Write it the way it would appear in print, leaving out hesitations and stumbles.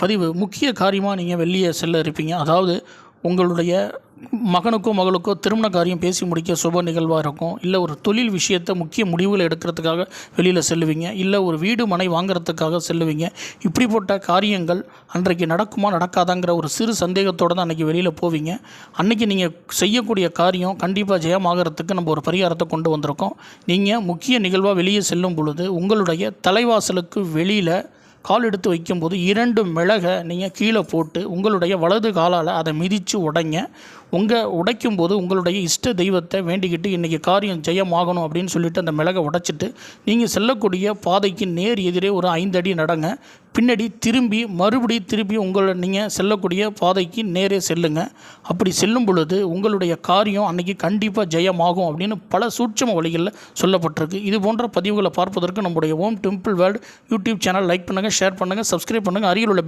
பதிவு முக்கிய காரியமாக நீங்கள் வெளியே செல்ல இருப்பீங்க. அதாவது உங்களுடைய மகனுக்கோ மகளுக்கோ திருமண காரியம் பேசி முடிக்க சுப நிகழ்வாக இருக்கும். இல்லை ஒரு தொழில் விஷயத்தை முக்கிய முடிவுகள் எடுக்கிறதுக்காக வெளியில் செல்லுவீங்க. இல்லை ஒரு வீடு மனை வாங்குறதுக்காக செல்லுவீங்க. இப்படிப்பட்ட காரியங்கள் அன்றைக்கு நடக்குமா நடக்காதாங்கிற ஒரு சிறு சந்தேகத்தோடு தான் அன்றைக்கி வெளியில் போவீங்க. அன்றைக்கி நீங்கள் செய்யக்கூடிய காரியம் கண்டிப்பாக ஜெயமாகறதுக்கு நம்ம ஒரு பரிகாரத்தை கொண்டு வந்திருக்கோம். நீங்கள் முக்கிய நிகழ்வாக வெளியே செல்லும் பொழுது உங்களுடைய தலைவாசலுக்கு வெளியில் கால் எடுத்து வைக்கும்போது 2 மிளகை நீங்கள் கீழே போட்டு உங்களுடைய வலது காலால் அதை மிதித்து உடைங்க. உடைக்கும்போது உங்களுடைய இஷ்ட தெய்வத்தை வேண்டிக்கிட்டு இன்றைக்கி காரியம் ஜெயமாகணும் அப்படின்னு சொல்லிவிட்டு அந்த மிளகை உடைச்சிட்டு நீங்கள் செல்லக்கூடிய பாதைக்கு நேர் எதிரே ஒரு 5 அடி நடங்க. பின்னாடி திரும்பி நீங்கள் செல்லக்கூடிய பாதைக்கு நேரே செல்லுங்க. அப்படி செல்லும் பொழுது உங்களுடைய காரியம் அன்றைக்கி கண்டிப்பாக ஜெயமாகும் அப்படின்னு பல சூட்சம வழிகளில் சொல்லப்பட்டிருக்கு. இது போன்ற பதிவுகளை பார்ப்பதற்கு நம்முடைய Om temple world YouTube channel like பண்ணுங்கள், ஷேர் பண்ணுங்கள், சப்ஸ்கிரைப் பண்ணுங்கள். அருகில் உள்ள